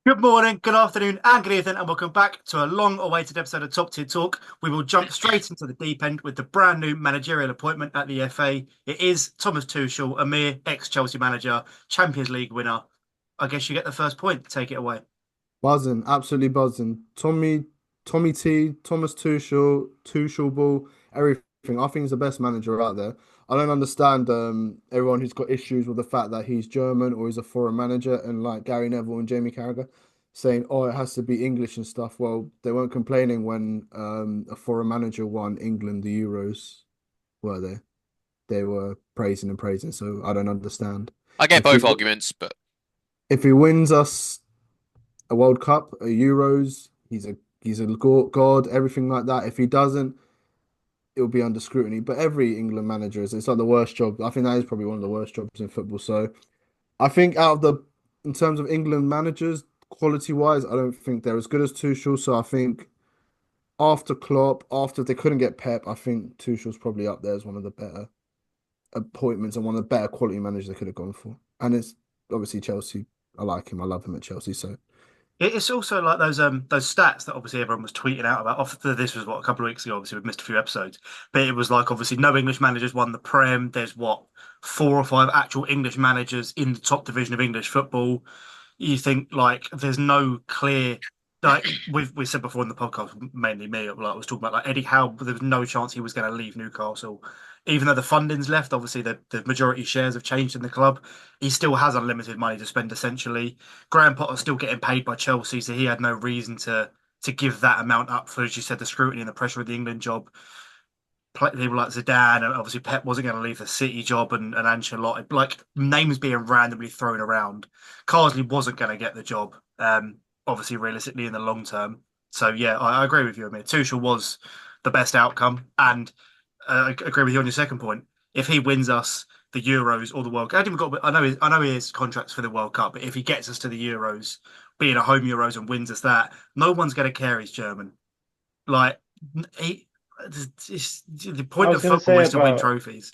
Good morning, good afternoon, and good evening, and welcome back to a long-awaited episode of Top Tier Talk. We will jump straight into the deep end with the brand new managerial appointment at the FA. It is Thomas Tuchel, a mere ex-Chelsea manager, Champions League winner. I guess you get the first point. Take it away. Buzzing, absolutely buzzing. Tommy T, Thomas Tuchel, Tuchel Ball, everything. I think he's the best manager out there. I don't understand everyone who's got issues with the fact that he's German or he's a foreign manager and like Gary Neville and Jamie Carragher saying, "Oh, it has to be English and stuff." Well, they weren't complaining when a foreign manager won England the Euros, were they? They were praising and praising. So I don't understand. I get If he both arguments, but if he wins us a World Cup, a Euros. He's a god, everything like that. If he doesn't, it'll be under scrutiny. But every England manager is it's like the worst job. I think that is probably one of the worst jobs in football. So I think out of the in terms of England managers, quality wise, I don't think they're as good as Tuchel. So I think after Klopp, after they couldn't get Pep, I think Tuchel's probably up there as one of the better appointments and one of the better quality managers they could have gone for. And it's obviously Chelsea. I like him. I love him at Chelsea. So It's also like those stats that obviously everyone was tweeting out about. After this was what a couple of weeks ago. Obviously, we've missed a few episodes, but it was like obviously no English managers won the Prem. There's what four or five actual English managers in the top division of English football. You think like there's no clear like we've said before in the podcast, mainly me, like I was talking about like Eddie Howe, there was no chance he was going to leave Newcastle. Even though the funding's left, obviously the majority shares have changed in the club. He still has unlimited money to spend essentially. Graham Potter's still getting paid by Chelsea, so he had no reason to give that amount up for, as you said, the scrutiny and the pressure of the England job. People like Zidane, and obviously Pep wasn't going to leave the City job, and Ancelotti, like names being randomly thrown around. Carsley wasn't going to get the job, obviously realistically in the long term. So yeah, I agree with you, Amir. Tuchel was the best outcome, and I agree with you on your second point. If he wins us the Euros or the World Cup, I know he has contracts for the World Cup, but if he gets us to the Euros, being a home Euros and wins us that, no one's going to care he's German. Like he, the I point was of going to football say is to win about trophies.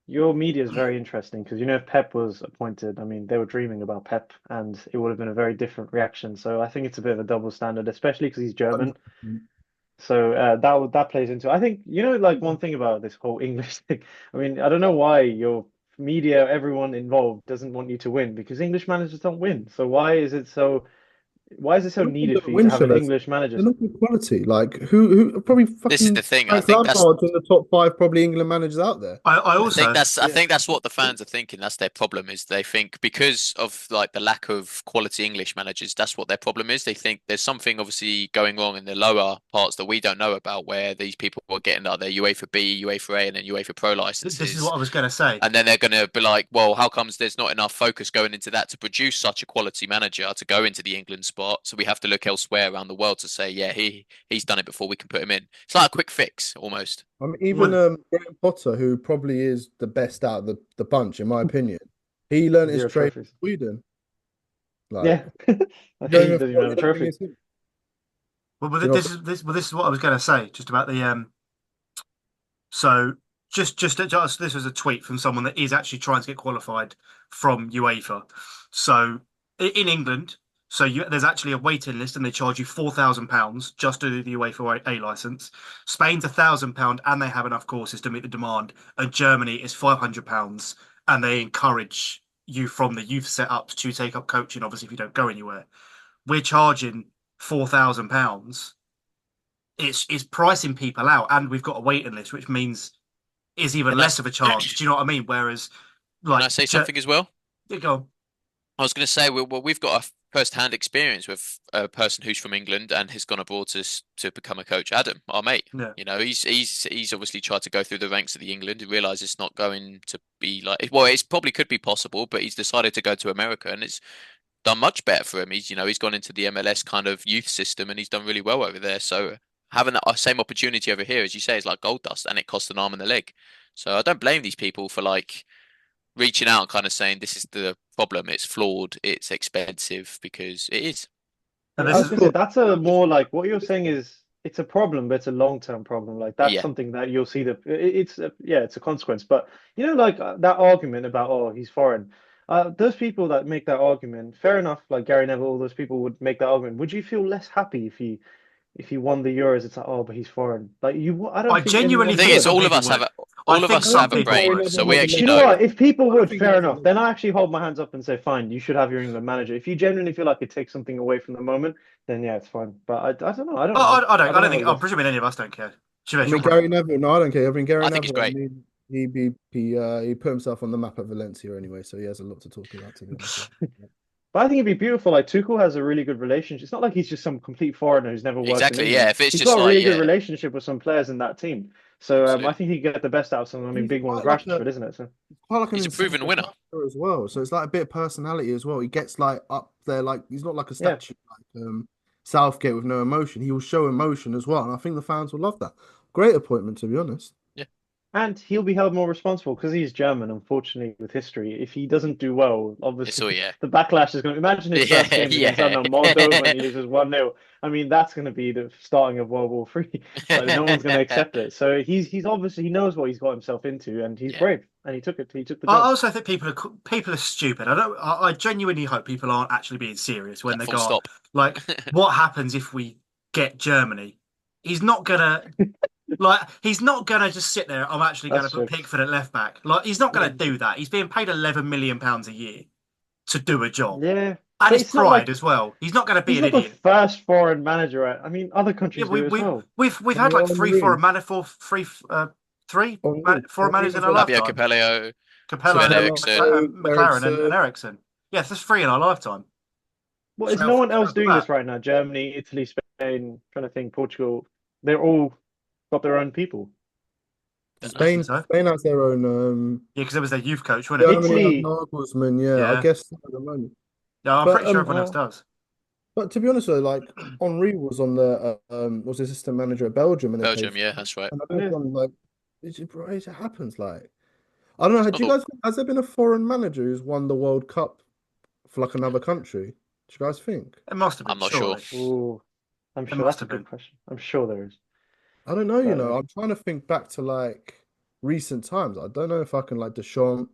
your media is very interesting because if Pep was appointed, I mean, they were dreaming about Pep and it would have been a very different reaction. So I think it's a bit of a double standard, especially because he's German. So that plays into. I think like one thing about this whole English thing. I mean, I don't know why your media, everyone involved, doesn't want you to win because English managers don't win. So why is it so needed for you win to have an Shivers. English manager? They're not good quality. Like who probably this is fucking the thing. Frank Lampard's in the top five probably England managers out there. I I think also that's I Yeah. think that's what the fans are thinking. That's their problem is they think because of like the lack of quality English managers, that's what their problem is. They think there's something obviously going wrong in the lower parts that we don't know about where these people are getting like their UEFA B, UEFA A, and then UEFA Pro this is licenses. what I was going to say. And then they're going to be like, well, how comes there's not enough focus going into that to produce such a quality manager to go into the England spot? So we have to look elsewhere around the world to say, yeah, he's done it before we can put him in. It's like a quick fix almost. I mean, even Well, Graham Potter, who probably is the best out of the bunch, in my opinion, he learned his Zero trade in trophies. Sweden. Like, Yeah. I you think don't he even doesn't even follow have a anything trophy. is him. well, Do you know? this is what I was going to say just about the So just this was a tweet from someone that is actually trying to get qualified from UEFA. So in England, there's actually a waiting list, and they charge you £4,000 just to do the UEFA A license. Spain's £1,000, and they have enough courses to meet the demand. And Germany is £500, and they encourage you from the youth setups to take up coaching. Obviously, if you don't go anywhere, we're charging £4,000. It's pricing people out, and we've got a waiting list, which means is even And less that's of a chance. Do you know what I mean? Whereas, Can I like, say something as well? you go, I was going to say, well, we've got a first-hand experience with a person who's from England and has gone abroad to become a coach. Adam, our mate, yeah. he's obviously tried to go through the ranks of the England. He realised it's not going to be like well, it probably could be possible, but he's decided to go to America, and it's done much better for him. He's gone into the MLS kind of youth system, and he's done really well over there. So having that same opportunity over here, as you say, is like gold dust, and it costs an arm and a leg. So I don't blame these people for like reaching out and kind of saying this is the problem. It's flawed. It's expensive because it is. And Yeah, I this was is gonna say that's a more like what you're saying is it's a problem, but it's a long-term problem. Like that's Yeah. something that you'll see it's a consequence. But like that argument about he's foreign. Those people that make that argument, fair enough. Like Gary Neville, all those people would make that argument. Would you feel less happy if he won the Euros? It's like, oh, but he's foreign. Like you, I don't I think genuinely The anyone thing think is, would. some all of people us have would. I all of think us I don't have some a think people brain, Gary would. so Neville we has a. actually Do you know know. what? If people I don't would, think he fair has a enough. link. Then I actually hold my hands up and say, fine, you should have your England manager. If you genuinely feel like it takes something away from the moment, then yeah, it's fine. But I don't know. I don't know. I don't. I I don't don't know how think. you I'm guys. presuming any of us don't care. I Shivesh, mean, your point. Gary Neville. No, I don't care. I mean, Gary I think he's Neville. I great. mean, he put himself on the map at Valencia anyway, so he has a lot to talk about. To be honest, yeah. But I think it'd be beautiful. Like Tuchel has a really good relationship. It's not like he's just some complete foreigner who's never worked in Exactly, yeah. England. If it's He's just got a like, really good yeah, relationship with some players in that team. So I absolutely, think he get the best out of some. I mean, He's big one's quite like a Rashford, isn't it? So quite like an he's a proven ensemble winner. character as well. So it's like a bit of personality as well. He gets like up there, like he's not like a yeah. statue like Southgate with no emotion. He will show emotion as well, and I think the fans will love that. Great appointment, to be honest. Yeah, And he'll be held more responsible because he's German, unfortunately, with history. If he doesn't do well, it's obviously all yeah, the backlash is going to imagine his first yeah, games against, I yeah. don't know, Moldova and he loses 1-0. I mean, that's going to be the starting of World War Three. Like no one's going to accept it. So he's obviously he knows what he's got himself into and he's Yeah, brave and he took it. He took the I job. also think people are stupid. I don't. I genuinely hope people aren't actually being serious when yeah, they full go stop. like, what happens if we get Germany? He's not gonna he's not gonna just sit there. I'm actually gonna That's put jokes. Pickford at left back. Like he's not gonna Yeah. do that. He's being paid 11 million pounds a year to do a job, Yeah. and But his it's not pride like as well. He's not gonna be he's an not the idiot. first foreign manager. I mean, other Yeah, countries do as well. we've I had mean, like three Henry, foreign man for three Henry, foreign Henry managers in was our on Fabio lifetime. Capello, Capello, Sven Capella, Eriksson. McLaren, and Ericsson. Ericsson. Yes, there's three in our lifetime. Well, is Straight no off, one straight else off the doing this bat. right now? Germany, Italy, Spain, trying to think, Portugal. They're all got their own people. Don't I know. think Spain, so. Spain has their own. Yeah, because it was their youth coach, wasn't it? Germany has Italy, Nagelsmann. Yeah, I Yeah. guess so at the moment. Yeah, I'm But pretty sure everyone else does. but to be honest though, like Henri was on the was assistant manager at Belgium and they played, Belgium, yeah, that's right. and I don't yeah. know, like bro, it happens. Like I don't know. Do you Oh, guys has there been a foreign manager who's won the World Cup for like another country? Do you guys think? It must have I'm been, not sure. surely. Oh, I'm It sure must that's a have good been. question. I'm sure there is. I don't know. But I'm trying to think back to like recent times. I don't know if I can like Deschamps,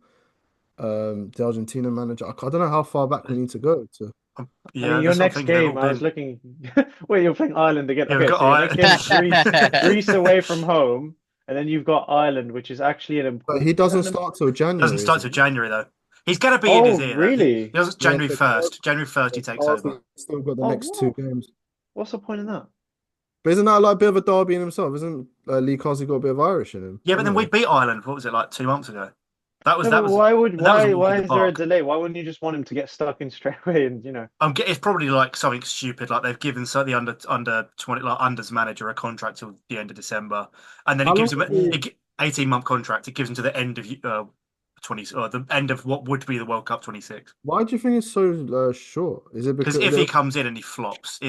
the Argentina manager. I don't know how far back we need to go to. I mean, Yeah, your that's what I'm next thinking. They've all game, I was been. looking. Wait, you're playing Ireland again? Yeah, we've Okay, got so your next game is Greece, It Greece away from home, and then you've got Ireland, which is actually an But important. he Is that doesn't an? start till Doesn't January, start isn't till he? January though. He's going to be in Oh, his ear though. He really? does Yeah, January so 1st. January 1st he takes Carlson's over. still got the Oh, next two wow. games. What's the point in that? But isn't that like a bit of a derby in himself? Isn't Lee Carsey got a bit of Irish in him Yeah, but then we anyway? beat Ireland. What was it like 2 months ago? That was No, but that was why would and that was a walk in why the is there a park. delay? Why wouldn't you just want him to get stuck in straight away and It's probably like something stupid, like they've given the under 20 like unders manager a contract till the end of December, and then it How long gives him was he? 18-month contract. It gives him to the end of 20 or the end of what would be the World Cup 26. Why do you think it's so short? Is it Because because if he comes in and he flops, do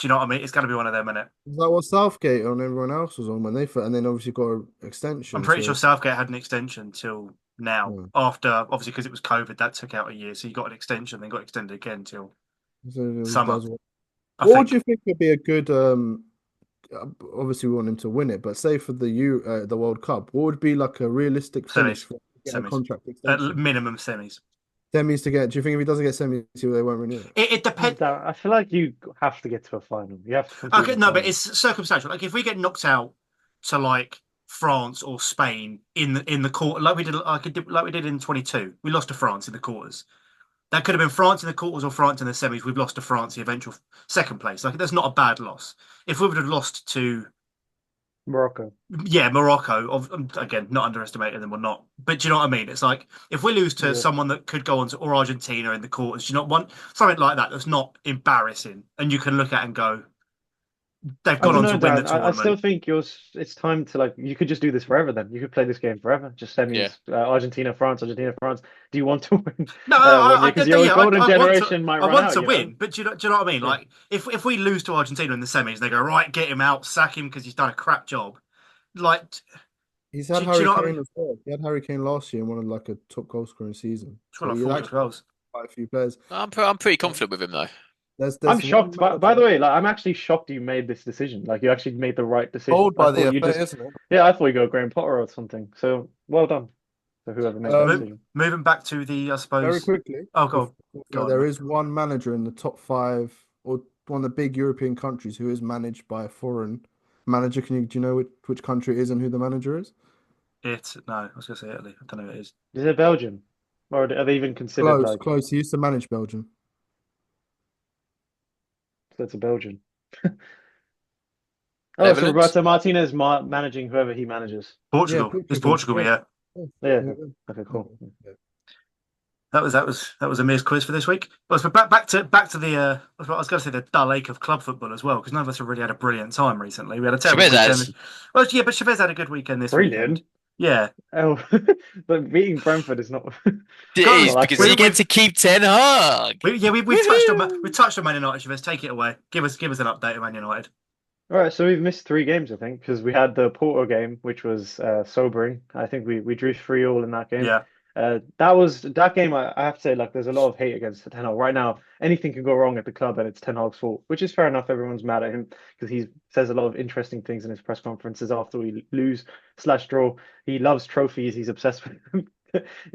you know what I mean? It's going to be one of them, innit? is that what Southgate and everyone else was on when they and then obviously got an I'm extension pretty sure to Southgate had an extension till now. yeah. After obviously because it was COVID, that took out a year, so he got an extension, then got extended again till So he summer. does I what would you think think would be a good obviously we want him to win it, but say for the World Cup, what would be like a realistic finish semis, for getting a semis, contract at extension? minimum semis. Semis to get. Do you think if he doesn't get semis, they won't renew it? It depends. I feel like you have to get to a final. You have to compete in Okay, the no, but final. it's circumstantial. Like if we get knocked out to like France or Spain in the quarter, like we did in 22, we lost to France in the quarters. That could have been France in the quarters or France in the semis. We've lost to France, the eventual second place. Like that's not a bad loss. If we would have lost to Morocco. yeah Morocco, again not underestimating them or not, but do you know what I mean? It's like if we lose to Yeah. someone that could go on to or Argentina in the quarters, do you not want something like that that's not embarrassing and you can look at and go they've I gone don't on know, to win the Dan. I still tournament. think it's time to like you could just do this forever then. You could play this game forever. Just yeah. semis, Argentina, France, Argentina, France. Do you want to win No, one year? Because your yeah, golden generation might I run want out, to you know? win, but do you know what I mean? Yeah. Like, if we lose to Argentina in the semis, they go right, get him out, sack him because he's done a crap job. Like, He's had do you Harry know what I Kane mean? as well. He had Harry Kane last year and wanted like a top goal scoring season. It's got So like he 40 actually goals. quite a few players. I'm pretty confident with him though. I'm There's one shocked. By manager the way, like I'm actually shocked you made this decision. Like you actually made the right decision. told I by thought the you FA, just, isn't it? yeah, I thought you go Graham Potter or something. So well done. So whoever made that Um, decision. Moving back to the, I very suppose. quickly, Oh, if, go on, there mate. is one manager in the top five or one of the big European countries who is managed by a foreign manager. Do you know which country it is and who the manager is? No, I was going to say Italy. I don't know who it is. Is it Belgium? Or are they even considered Close, like close. He used to manage Belgium. that's a Belgian? Oh, so Netherlands? Roberto Martinez managing whoever he manages. Yeah, Portugal. It's Portugal. Portugal, Yeah. yeah. Yeah, Yeah. there you Okay, go. cool. Yeah. That was Amir's quiz for this week. But back to the I was going to say the dull ache of club football as well, because none of us have really had a brilliant time recently. We had a terrible Chavez has. weekend. Well, yeah, but Chavez had a good weekend this weekend. Brilliant. Yeah, Oh, but beating Brentford is not It Go- not is that because great. you get to keep Ten Hag. we've touched on Man United. Chavez, take it away. Give us an update of Man United. All right, so we've missed 3 games, I think, because we had the Porto game, which was sobering. I think we drew 3-3 in that game. Yeah, That game. I have to say, like, there's a lot of hate against Ten Hag right now. Anything can go wrong at the club, and it's Ten Hag's fault, which is fair enough. Everyone's mad at him because he says a lot of interesting things in his press conferences after we lose slash draw. He loves trophies. He's obsessed with them.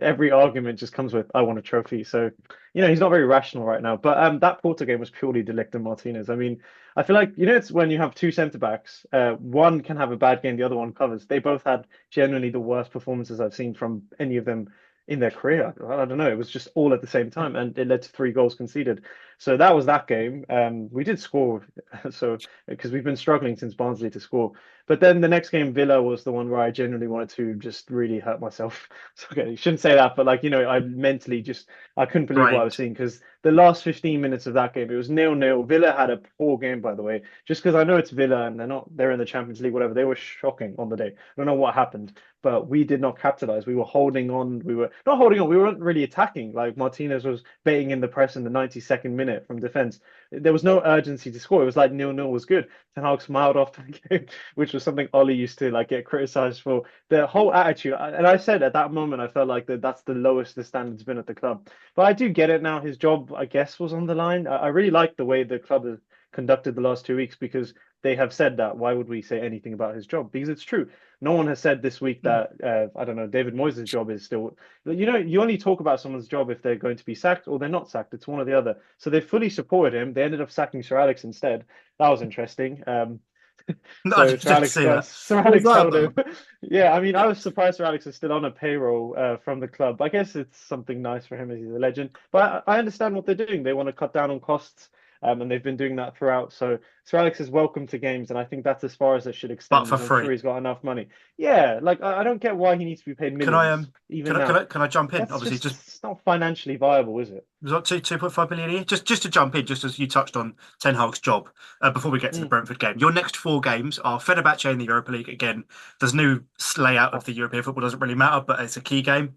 Every argument just comes with, "I want a trophy." So, he's not very rational right now. But that Porto game was purely De Ligt and Martinez. I mean, I feel like it's when you have two centre backs, one can have a bad game, the other one covers. They both had genuinely the worst performances I've seen from any of them in their career. I don't know. It was just all at the same time, and it led to 3 goals conceded. So that was that game. We did score, so because we've been struggling since Barnsley to score. But then the next game, Villa was the one where I genuinely wanted to just really hurt myself. So, okay, you shouldn't say that, but like I mentally just I couldn't believe what I was drained. seeing because the last 15 minutes of that game, it was 0-0. Villa had a poor game, by the way. Just because I know it's Villa and they're in the Champions League, whatever. They were shocking on the day. I don't know what happened, but we did not capitalize. We were holding on. We were not holding on. We weren't really attacking. Like Martinez was baiting in the press in the 92nd minute from defense. There was no urgency to score. It was like 0-0 was good. Ten Hag smiled after the game, which was something Ollie used to like get criticized for. The whole attitude, and I said at that moment, I felt like that's the lowest the standard's been at the club. But I do get it now. His job, I guess, was on the line. I really like the way the club has conducted the last 2 weeks because they have said that. Why would we say anything about his job? Because it's true. No one has said this week that I don't know, David Moyes' job is still. You only talk about someone's job if they're going to be sacked or they're not sacked. It's one or the other. So they fully supported him. They ended up sacking Sir Alex instead. That was interesting. No, I So didn't see that. Sir What was Alex that told him, about? yeah, I mean, I was surprised Sir Alex is still on a payroll from the club. I guess it's something nice for him as he's a legend. But I understand what they're doing. They want to cut down on costs, and they've been doing that throughout. So Sir Alex is welcome to games, and I think that's as far as it should But extend for because I'm sure free. he's got enough money. Yeah, like I don't get why he needs to be paid Can I millions even can I can now. I can I jump in? That's Obviously, just just it's not financially viable, is it? was that 2.5 million a year? Just to jump in, just as you touched on Ten Hag's job. Before we get to the Mm. Brentford game, your next 4 games are Fenerbahce in the Europa League. Again, there's no layout of Oh, the European football doesn't really matter, but it's a key game.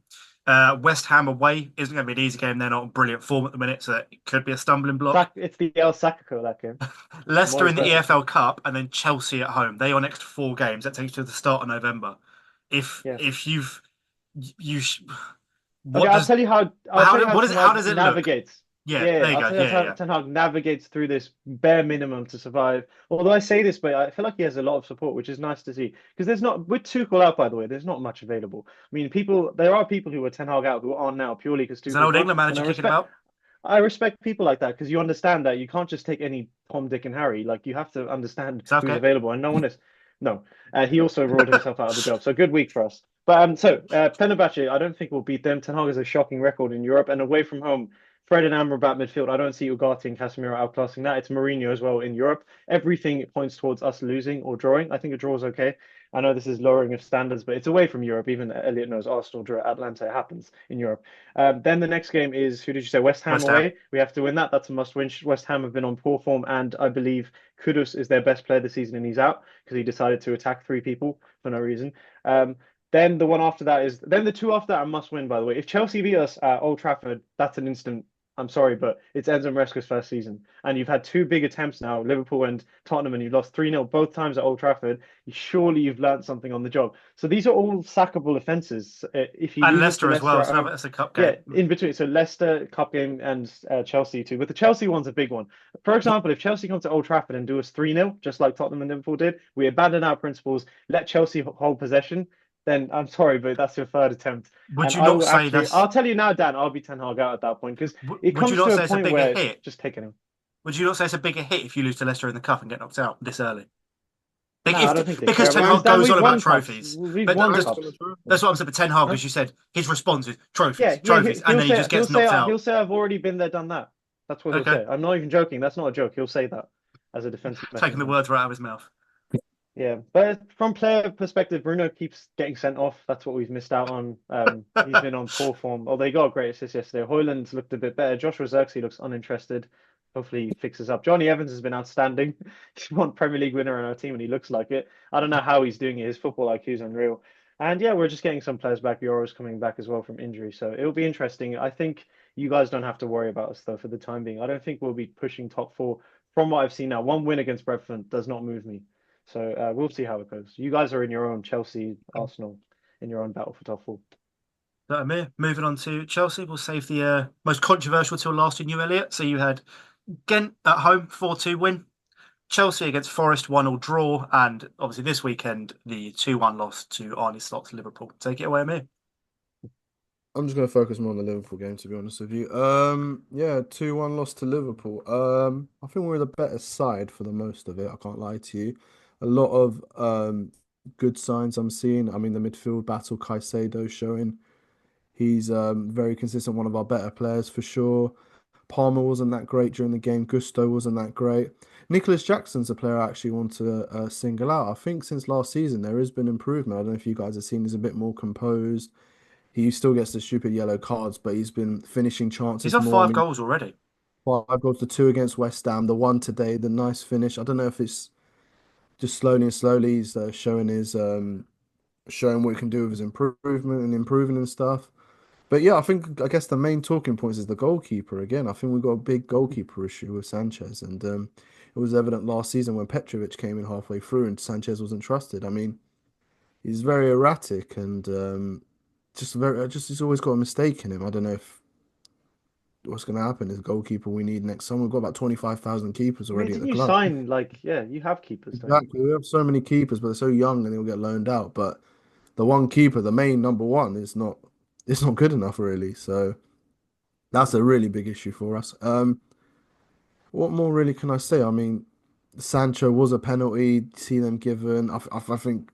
West Ham away isn't going to be an easy game. They're not in brilliant form at the minute, so it could be a stumbling block. It's the El Sacco that game. Leicester Moyes in the versus. EFL Cup, and then Chelsea at home. They are next 4 games. That takes you to the start of November. If Yeah. if you've you sh- Okay, what does I'll tell you how what is Ten it? How Hag does it look? navigates. Yeah, Yeah, there you I'll go. tell you Yeah, how yeah. Ten Hag navigates through this bare minimum to survive. Although I say this, but I feel like he has a lot of support, which is nice to see. Because there's not with Tuchel out, by the way, there's not much available. I mean, there are people who are Ten Hag out who are now purely because Is an Tuchel's old gone, England and manager kicking about? I respect people like that because you understand that you can't just take any Tom, Dick, and Harry. Like you have to understand who's Southgate? available, and no one is. No, he also ruled himself out of the job. So good week for us. But Fenerbahce, I don't think we'll beat them. Ten Hag has a shocking record in Europe and away from home. Fred and Amrabat midfield. I don't see Ugarte and Casemiro outclassing that. It's Mourinho as well in Europe. Everything points towards us losing or drawing. I think a draw is okay. I know this is lowering of standards, but it's away from Europe. Even Elliot knows Arsenal draw Atlanta. It happens in Europe. Then the next game is who did you say? West Ham West Ham. away. We have to win that. That's a must win. West Ham have been on poor form, and I believe Kudus is their best player this season, and he's out because he decided to attack 3 people for no reason. Then the one after that is then the two after that are must win. By the way, if Chelsea beat us at Old Trafford, that's an instant. I'm sorry, but it's Enzo Maresca's first season, and you've had 2 big attempts now, Liverpool and Tottenham, and you've lost 3-0 both times at Old Trafford. Surely you've learned something on the job. So these are all sackable offences. If you And lose to Leicester as Leicester well. at So home, that's a cup yeah, game. in between. So Leicester Cup game and Chelsea too. But the Chelsea one's a big one. For example, if Chelsea come to Old Trafford and do us 3-0, just like Tottenham and Liverpool did, we abandon our principles, let Chelsea hold possession. then I'm sorry, but that's your third attempt. Would And you I not will say actually, that's? I'll tell you now, Dan, I'll be Ten Hag out at that point because it Would you comes not to a say it's a point bigger where it's hit? just taking him. Would you not say it's a bigger hit if you lose to Leicester in the cup and get knocked out this early? No, I don't think they Because care Ten about us. Hag Dan, goes we've on about won cups. trophies, We've but won Nice to cups. try. that's what I'm saying. But Ten Hag, Huh? as you said, his response is trophies, Yeah, trophies, and then he just he'll gets knocked he'll out. say I've already been there, done that. That's what he'll Okay, say. I'm not even joking. That's not a joke. He'll say that as a defensive taking the mechanism. words right out of his mouth. Yeah, but from player perspective, Bruno keeps getting sent off. That's what we've missed out on. He's been on poor form. Although he got a great assist yesterday. Hoyland's looked a bit better. Joshua Zirkzee looks uninterested. Hopefully he fixes up. Johnny Evans has been outstanding. He's one Premier League winner on our team, and he looks like it. I don't know how he's doing it. His football IQ is unreal. And yeah, we're just getting some players back. Euro's coming back as well from injury, so it'll be interesting. I think you guys don't have to worry about us though for the time being. I don't think we'll be pushing top four. From what I've seen now, one win against Brentford does not move me. So we'll see how it goes. You guys are in your own Chelsea, Arsenal, in your own battle for top four. Moving on to Chelsea, we'll save the most controversial till last in you, Elliot. So you had Ghent at home, 4-2 win. Chelsea against Forest, 1-1 draw. And obviously this weekend, the 2-1 loss to Arne Slot's Liverpool. Take it away, Amir. I'm just gonna focus more on the Liverpool game, to be honest with you. Yeah, 2-1 loss to Liverpool. I think we're the better side for the most of it. I can't lie to you. A lot of good signs I'm seeing. I mean, the midfield battle, Caicedo showing he's very consistent, one of our better players for sure. Palmer wasn't that great during the game. Gusto wasn't that great. Nicholas Jackson's a player I actually want to single out. I think since last season there has been improvement. I don't know if you guys have seen he's a bit more composed. He still gets the stupid yellow cards, but he's been finishing He's chances on more. I 5 mean, goals already. 5 goals to two against West Ham. The one today, the nice finish. I don't know if it's just slowly and slowly he's showing what he can do with his improvement and improving and stuff. But yeah, I guess the main talking points is the goalkeeper again. I think we've got a big goalkeeper issue with Sanchez, and it was evident last season when Petrovic came in halfway through and Sanchez wasn't trusted. I mean, he's very erratic and just he's always got a mistake in him. I don't know if what's going to happen is goalkeeper we need next summer. We've got about 25,000 keepers I mean, already at didn't the you club. sign yeah, you have keepers, don't you? Exactly, we have so many keepers, but they're so young and they'll get loaned out. But the one keeper, the main number one, is not it's not good enough really. So that's a really big issue for us. What more really can I say? I mean, Sancho was a penalty. See them given. I think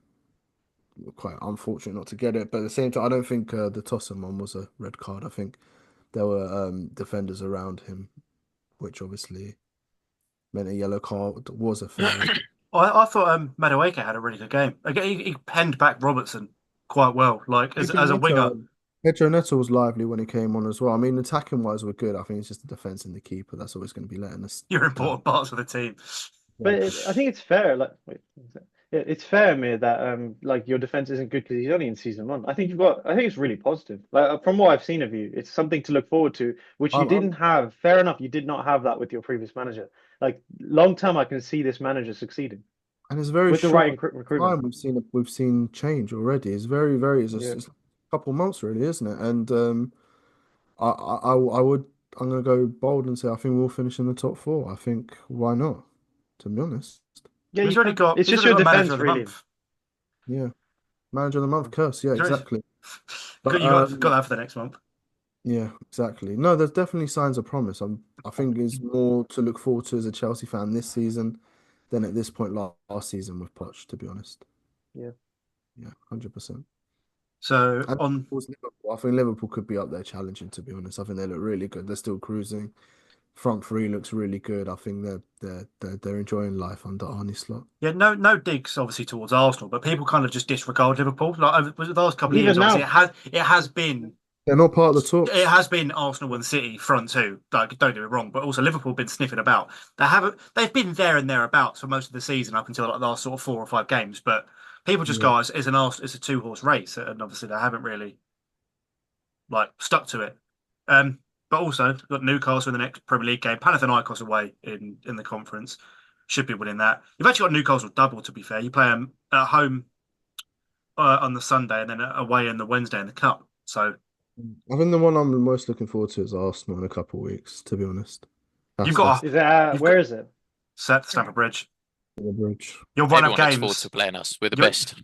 quite unfortunate not to get it, but at the same time, I don't think the Tossen one was a red card. I think there were defenders around him, which obviously meant a yellow card was a fair. I thought Madueke had a really good game. Again, he penned back Robertson quite well, like Pedro as a winger. Neto, Pedro Neto was lively when he came on as well. I mean, attacking wise, we're good. I think it's just the defense and the keeper that's always going to be letting us You're down. important parts of the team. Yeah. But I think it's fair. Like, wait, what was that? Yeah, it's fair, Mir, that like your defense isn't good because he's only in season one. I think you've got. I think it's really positive. Like from what I've seen of you, it's something to look forward to, which you didn't I'm, have. Fair enough, you did not have that with your previous manager. Like long term, I can see this manager succeeding and it's very with the right short recruitment. time we've seen change already. It's very Yeah. it's a couple months really, isn't it? And I would I'm gonna go bold and say I think we'll finish in the top four. I think why not? To be honest, Yeah, you can. It's He's just already your got manager defense, of the really. month. yeah, manager of the month curse. Yeah, He's already, exactly. But got that for the next month. yeah, exactly. No, there's definitely signs of promise. I think there's more to look forward to as a Chelsea fan this season than at this point last season with Poch, to be honest. Yeah. Yeah, 100%. So And of on course, Liverpool. I think Liverpool could be up there challenging, to be honest. I think they look really good. They're still cruising. Front three looks really good. I think they're enjoying life under Arne Slot. Yeah, no digs obviously towards Arsenal, but people kind of just disregard Liverpool. Like over the last couple of years, Even obviously now, They're not part of the it talks. has been Arsenal and City front two. Like, don't get me wrong, but also Liverpool have been sniffing about. They've been there and thereabouts for most of the season up until like the last sort of 4 or 5 games. But people just Yeah. go, it's a two-horse race, and obviously they haven't really like stuck to it. Um, but also got Newcastle in the next Premier League game. Panathinaikos away in the conference. Should be winning that. You've actually got Newcastle double, to be fair. You play them at home on the Sunday and then away on the Wednesday in the Cup. So I think the one I'm most looking forward to is Arsenal in a couple of weeks, to be honest. you've That's got is that you've got where is it? set Stamford Bridge. the bridge. You'll run of Everyone looks forward games. to playing us. We're the You're best.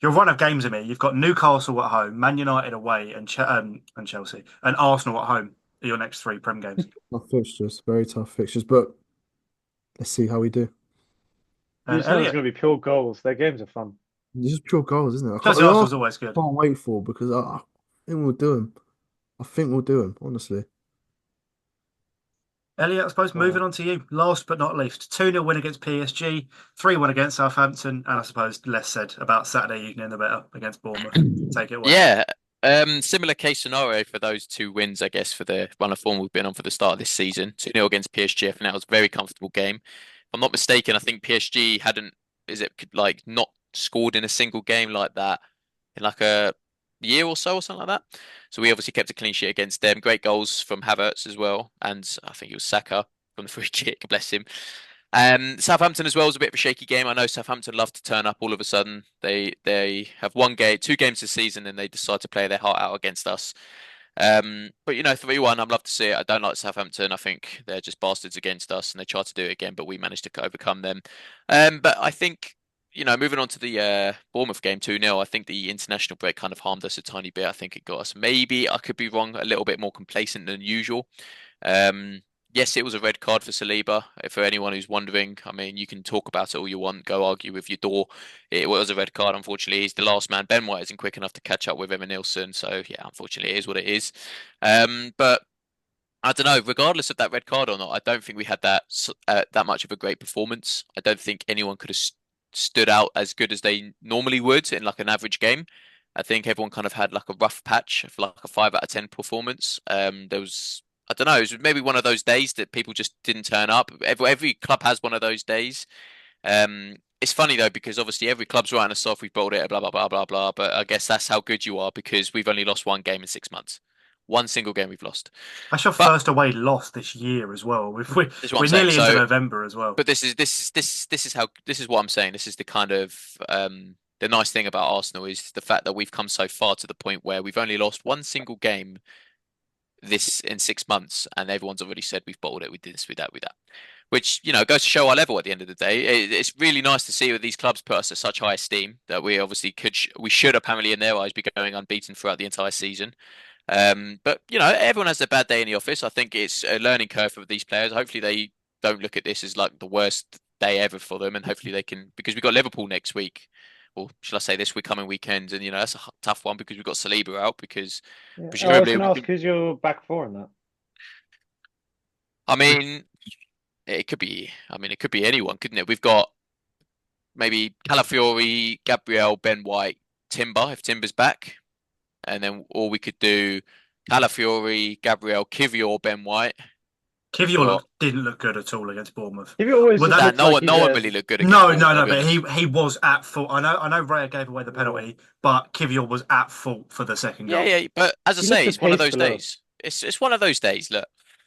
your run of games in me. You've got Newcastle at home, Man United away, and Chelsea, and Arsenal at home are your next three Prem games. Tough fixtures, very tough fixtures, but let's see how we do. You just know it's Elliot, going to be pure goals. Their games are fun. It's just pure goals, isn't it? Chelsea The Arsenal's Arsenal always I good. can't wait for because I think we'll do him. I think we'll do him, honestly. Elliot, I suppose moving Well, on to you. Last but not least, 2-0 win against PSG, 3-1 against Southampton, and I suppose less said about Saturday evening the better against Bournemouth. Take it away. Yeah, similar case scenario for those two wins, I guess, for the run of form we've been on for the start of this season. 2-0 against PSG, I think that was a very comfortable game. If I'm not mistaken, I think PSG hadn't, is it like not scored in a single game like that in like a year or so or something like that. So we obviously kept a clean sheet against them. Great goals from Havertz as well, and I think it was Saka from the free kick, bless him. Southampton as well was a bit of a shaky game. I know Southampton love to turn up all of a sudden. They have one game, two games this season, and they decide to play their heart out against us. But you know, 3-1, I'd love to see it. I don't like Southampton. I think they're just bastards against us, and they tried to do it again, but we managed to overcome them. But I think, you know, moving on to the Bournemouth game 2-0, I think the international break kind of harmed us a tiny bit. I think it got us, maybe I could be wrong, a little bit more complacent than usual. Um, yes, it was a red card for Saliba. For anyone who's wondering, I mean, you can talk about it all you want, go argue with your door. It was a red card. Unfortunately, he's the last man. Ben White isn't quick enough to catch up with Evan Nilsson, so yeah, unfortunately, it is what it is. But I don't know. Regardless of that red card or not, I don't think we had that much of a great performance. I don't think anyone could have stood out as good as they normally would in like an average game. I think everyone kind of had like a rough patch of like a 5 out of 10 performance. There was, I don't know, it was maybe one of those days that people just didn't turn up. Every club has one of those days. It's funny though because obviously every club's writing us off. We've brought it, blah blah blah blah blah. But I guess that's how good you are because we've only lost one game in 6 months. One single game we've lost. That's your But first away loss this year as well. this is what I'm We're saying. nearly into So, November as well. but this is how this is what I'm saying. This is the kind of the nice thing about Arsenal is the fact that we've come so far to the point where we've only lost one single game this in 6 months, and everyone's already said we've bottled it. We did this, we that, we that. Which you know goes to show our level at the end of the day. It's really nice to see that these clubs put us at such high esteem that we obviously we should apparently in their eyes be going unbeaten throughout the entire season. But you know, everyone has a bad day in the office. I think it's a learning curve for these players. Hopefully, they don't look at this as like the worst day ever for them, and hopefully they can because we've got Liverpool next week, or shall I say this week coming weekend, and you know that's a tough one because we've got Saliba out because yeah. Oh, I was presumably going to we ask can. who's your back four in that? I mean, it could be. I mean, it could be anyone, couldn't it? We've got maybe Calafiori, Gabriel, Ben White, Timber if Timber's back, and then or we could do Calafiori, Gabriel, Kivior, Ben White. We've Kivior got didn't look good at all against Bournemouth. He always Well, just that that looks like he's no one there. really looked good against no, Bournemouth, no, I'll no, be but honest. he was at fault. I know Raya gave away the Yeah. penalty, but Kivior was at fault for the second Yeah, goal. yeah, but as I He looks say, a it's one of pace those below. days. It's one of those days. Look,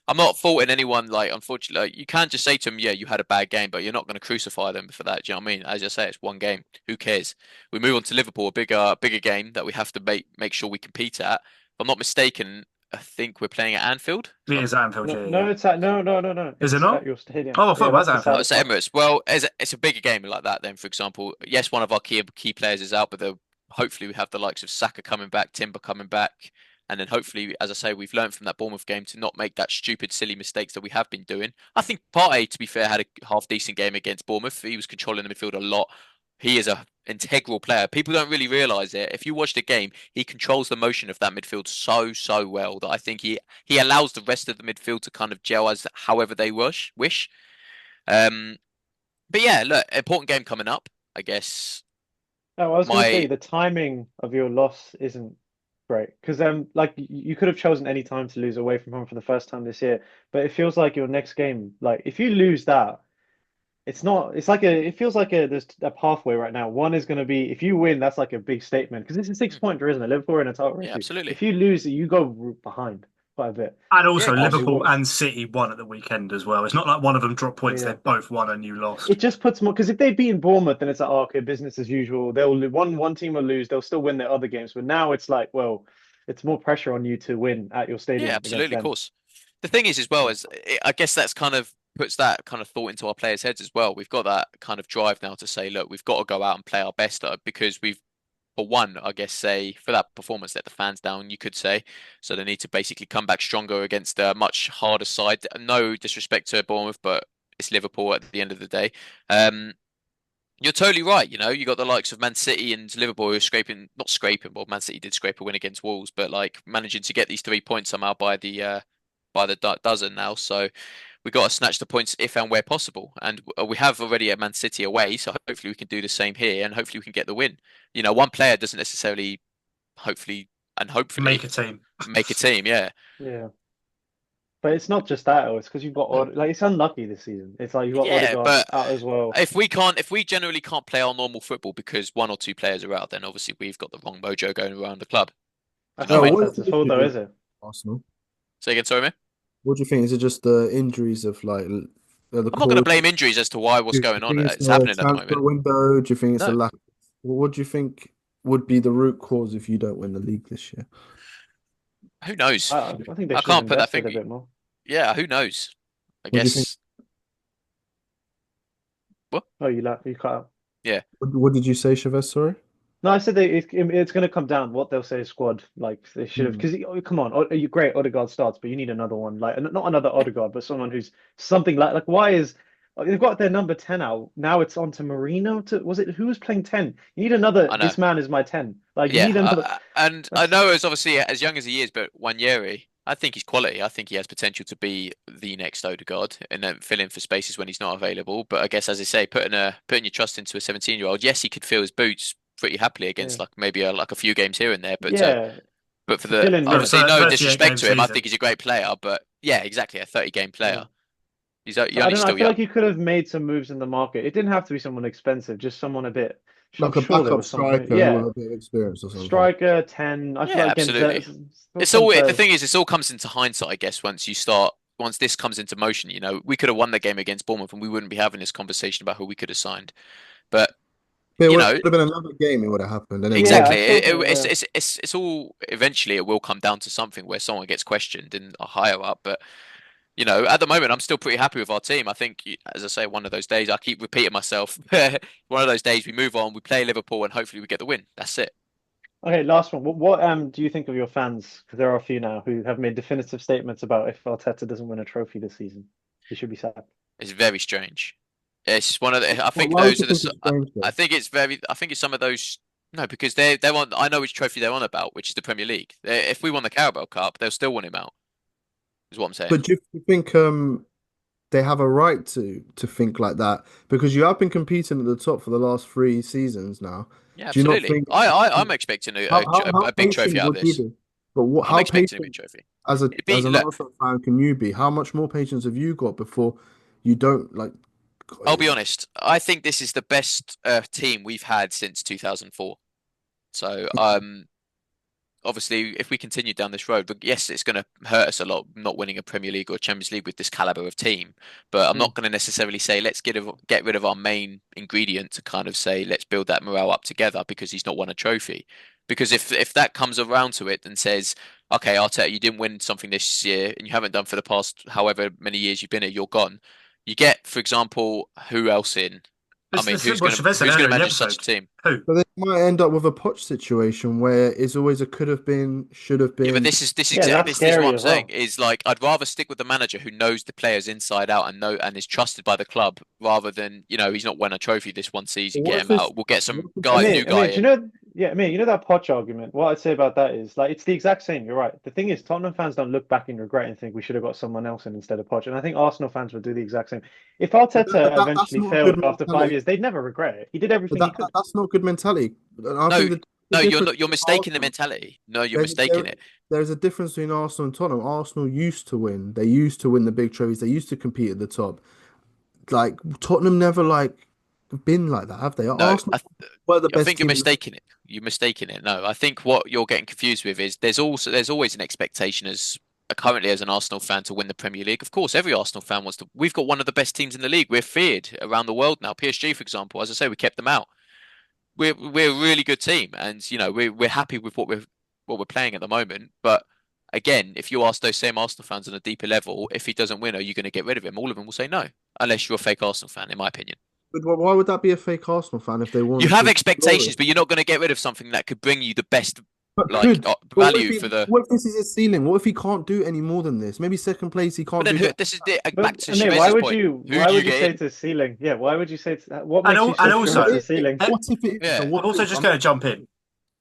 I'm not faulting anyone. Like, unfortunately, like, you can't just say to them, "Yeah, you had a bad game," but you're not going to crucify them for that. Do you know what I mean? As I say, it's one game. Who cares? We move on to Liverpool, a bigger game that we have to make sure we compete at. If I'm not mistaken, I think we're playing at Anfield. It is at Anfield, No, yeah, no, yeah. it's at no. Is it It's at not? your stadium. Oh, I thought Yeah, it was that's the Oh, Anfield. it's saddest part. Emirates. Well, it's a bigger game like that. Then, for example, yes, one of our key players is out, but hopefully we have the likes of Saka coming back, Timber coming back, and then hopefully, as I say, we've learned from that Bournemouth game to not make that stupid, silly mistakes that we have been doing. I think Partey, to be fair, had a half decent game against Bournemouth. He was controlling the midfield a lot. He is a integral player. People don't really realise it. If you watch the game, he controls the motion of that midfield so well that I think he allows the rest of the midfield to kind of gel as however they wish. Um, but yeah, look, important game coming up. I guess No, I was going to say my the timing of your loss isn't great because like you could have chosen any time to lose away from home for the first time this year, but it feels like your next game, like if you lose that, it's not. It's like it feels like there's a pathway right now. One is going to be if you win, that's like a big statement because it's a six mm, pointer, isn't it? Liverpool are in a title race. yeah, absolutely. If you lose, you go behind quite a bit. And Yeah, also, of And course. it Liverpool will. and City won at the weekend as well. It's not like one of them dropped points; they Yeah. both won and you lost. It just puts more because if they beat Bournemouth, then it's like, oh, okay, business as usual. One team will lose, they'll still win their other games. But now it's like, well, it's more pressure on you to win at your Yeah, stadium against absolutely, of them. course. The thing is, as well, Yeah. is I guess that's kind of puts that kind of thought into our players' heads as well. We've got that kind of drive now to say, look, we've got to go out and play our best because for one, I guess, say for that performance, let the fans down, you could say. So they need to basically come back stronger against a much harder side. No disrespect to Bournemouth, but it's Liverpool at the end of the day. Um, you're totally right. You got the likes of Man City and Liverpool who are scraping, not scraping, well, Man City did scrape a win against Wolves, but like managing to get these 3 points somehow by the dozen now. So we got to snatch the points if and where possible. And we have already at Man City away, so hopefully we can do the same here, and hopefully we can get the win. One player doesn't necessarily, hopefully Make a team. make a team. Yeah, Yeah. But it's not just that, it's because you've got like it's unlucky this season. It's like you've got yeah, Odegaard but out as well. if we generally can't play our normal football because one or two players are out, then obviously we've got the wrong mojo going around the club. You That's know not what I mean? What is Arteta's the fault though, issue is with it? Arsenal? Say again, sorry, man. What do you think? Is it just the injuries of like the I'm not going to cause? blame injuries as to why what's Do going you on. think it's It's the happening at the transfer moment. window? Do you think it's a No, lack? What do you think would be the root cause if you don't win the league this year? who knows? I think they I should have can't put that invested a thing. bit more. Yeah, who knows? I What do you think? guess. What? Oh, you cut out. Yeah, What did you say, Chavez? Sorry. No, I said that it's going to come down what they'll say is squad. Like they should have, Hmm. because come on, you great Odegaard starts, but you need another one, like not another Odegaard, but someone who's something like why is they've got their number 10 out now? It's on to Marino. To was it who was playing 10? You need another. I know. This man is my 10. Like you Yeah, need another. and I That's know as obviously as young as he is, but Wanyeri, I think he's quality. I think he has potential to be the next Odegaard and then fill in for spaces when he's not available. But I guess, as I say, putting your trust into a 17-year-old, yes, he could fill his boots pretty happily yeah, against like maybe like a few games here and there. yeah. But for To the fill in, For a yeah, obviously no 38 disrespect game to him, I season. think he's a great player. But yeah, exactly, a 30-game yeah. player. He's I only don't know. I still feel young. like you could have made some moves in the market. It didn't have to be someone expensive, just someone a bit. I'm Like a sure there backup was something. striker with Yeah, a bit of experience or something. striker 10. I feel Yeah, like again, absolutely. It's some all the players. thing is, it's all comes into hindsight, I guess, once this comes into motion, we could have won the game against Bournemouth and we wouldn't be having this conversation about who we could have signed. But, But it you would know, have been another game. It would have happened, and it Yeah, will. exactly. I still think. Yeah. It's all eventually it will come down to something where someone gets questioned and a higher up. But, at the moment, I'm still pretty happy with our team. I think, as I say, one of those days, I keep repeating myself, one of those days we move on, we play Liverpool and hopefully we get the win. That's it. Okay, last one. What do you think of your fans? Because there are a few now who have made definitive statements about if Arteta doesn't win a trophy this season, he should be sacked. It's very strange. It's one of the. I think Why would those you are think it's strange I though? think it's very. I think it's some of those. No, because they're on. I know which trophy they're on about, which is the Premier League. If we won the Carabao Cup, they'll still want him out. Is what I'm saying. But do you think they have a right to think like that? Because you have been competing at the top for the last 3 seasons now. Yeah, Do you not absolutely. think I'm expecting how a big trophy patient out of would you this. be? But I'm how expecting a big patient trophy. as a It'd as be an look. Arsenal fan can you be? How much more patience have you got before you don't like? I'll be honest. I think this is the best team we've had since 2004. So obviously, if we continue down this road, but yes, it's going to hurt us a lot not winning a Premier League or a Champions League with this caliber of team. But I'm Mm. not going to necessarily say let's get rid of our main ingredient to kind of say let's build that morale up together because he's not won a trophy. Because if that comes around to it and says, okay, Arteta, you didn't win something this year and you haven't done for the past however many years you've been here, you're gone. You get, for example, who else in? I mean, This is what Chavez said who's gonna earlier in the manage such a episode. team? Who? So they might end up with a Poch situation where it's always a could have been, should have Yeah, but been. Yeah, that's this is what scary I'm as saying. well. Is like I'd rather stick with the manager who knows the players inside out and is trusted by the club rather than he's not won a trophy this one season. What Get if him out. We'll get what some if guy, new guy Do you in. know? Yeah, you know that Poch argument. What I'd say about that is like it's the exact same. You're right. The thing is, Tottenham fans don't look back in regret and think we should have got someone else in instead of Poch. And I think Arsenal fans would do the exact same. If Arteta that's eventually not a good failed after five mentality. years, they'd never regret it. He did But everything he could. that's not good mentality. And I No, think the no, you're difference not. You're between mistaking the Arsenal, mentality. No, you're there's mistaking it. there's a difference between Arsenal and Tottenham. Arsenal used to win. They used to win the big trophies. They used to compete at the top. Like Tottenham never like been like that, have they? No, Arsenal were the I best think you're team in the mistaking it. You're mistaking it. No, I think what you're getting confused with is there's always an expectation as currently as an Arsenal fan to win the Premier League. Of course, every Arsenal fan wants to. We've got one of the best teams in the league. We're feared around the world now. PSG, for example, as I say, we kept them out. We're a really good team, and we're happy with what we're playing at the moment. But again, if you ask those same Arsenal fans on a deeper level, if he doesn't win, are you going to get rid of him? All of them will say no, unless you're a fake Arsenal fan, in my opinion. But why would that be a fake Arsenal fan if they You want have to be expectations, glorious? but you're not going to get rid of something that could bring you the best But like could. But value for the. what if this is his ceiling? What if he can't do any more than this? Maybe second place he But can't then do who? better. This is the, back But to I mean, why Chavez's would point. you Who do why you would you get say in? it's a ceiling? Yeah, why would you say it's what And makes you and so sure also, it's a ceiling? eh, What if it is? Yeah. And I'm what also if just going to jump in.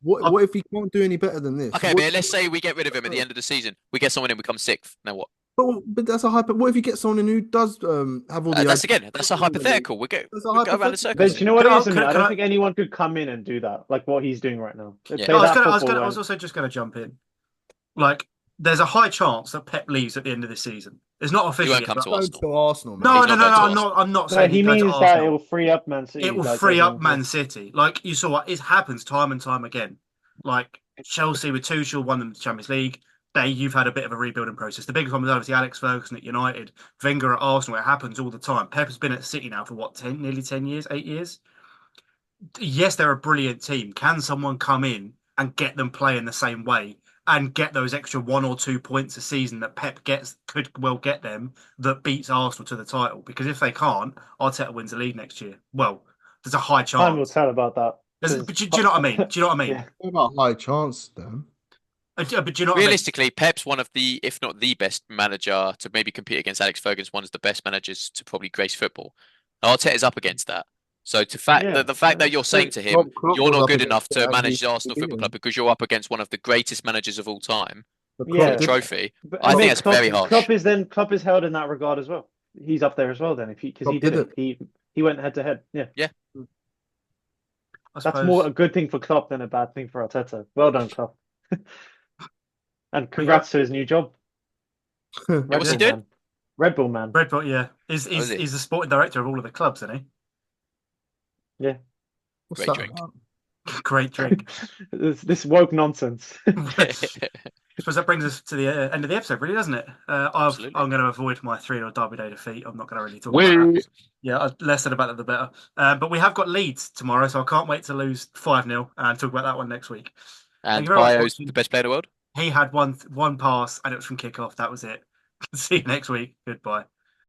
what if he can't do any better than this? Okay, What? but let's say we get rid of him at the end of the season. We get someone in, we come sixth. Now what? But that's a hyper. What if you get someone in who does have all the That's ideas? again, that's a hypothetical. That's a We go around in hypothetical. circles But you here. know what it is for me? I Can don't I? think anyone could come in and do that, like what he's doing right now. They Yeah. play that football I was when also just going to jump in. Like, there's a high chance that Pep leaves at the end of this season. It's not He official won't yet, come but to Going Arsenal. to Arsenal, no, mate. He's no, not no, going no. to I'm not. Arsenal. I'm not but saying he he's going to means that it Arsenal. will free up Man It City, will like free as up in Man City. Like you saw, it happens time and time again. Like Chelsea with Tuchel won them the Champions League. You've had a bit of a rebuilding process. The biggest one was obviously Alex Ferguson at United, Wenger at Arsenal. It happens all the time. Pep has been at City now for what, nearly 10 years, 8 years. Yes, they're a brilliant team. Can someone come in and get them playing the same way and get those extra 1 or 2 points a season that Pep gets could well get them that beats Arsenal to the title? Because if they can't, Arteta wins the league next year. Well, there's a high time will chance. tell about that. But Because do you know what I mean? Do you know what I mean? yeah, What about high chance then? But do you know what I mean? Realistically, Pep's one of the, if not the best manager to maybe compete against Alex Ferguson, one of the best managers to probably grace football. Arteta's up against that. So to fact yeah. that the fact that you're saying So to him, Klopp you're was not up good against enough it to and he manage the Arsenal Football Club beaten. because you're up against one of the greatest managers of all time But for Klopp a yeah, did. trophy, but I and think then that's very harsh. Klopp is held in that regard as well. He's up there as well then if he because he Klopp did did it. it. He went head to head. Yeah, Yeah, I that's more suppose. a good thing for Klopp than a bad thing for Arteta. Well done, Klopp, and But yeah, congrats to his new job, yeah. Red What's he Bull doing? man. Red Bull man. Red Bull, yeah, Oh, is he? he's the sporting director of all of the clubs, isn't Yeah, What's Great that drink. about? he? Great drink. this woke nonsense. I suppose that brings us to the end of the episode, really, doesn't it? Absolutely. I'm going to avoid my 3-0 Derby Day defeat. I'm not going to really talk about We that. Yeah, less said about that, the better. But we have got Leeds tomorrow, so I can't wait to lose 5-0 and talk about that one next week. Thank you and very much for Bio's the watching. best player in the world. He had one pass, and it was from kickoff. That was it. See you next week. Goodbye.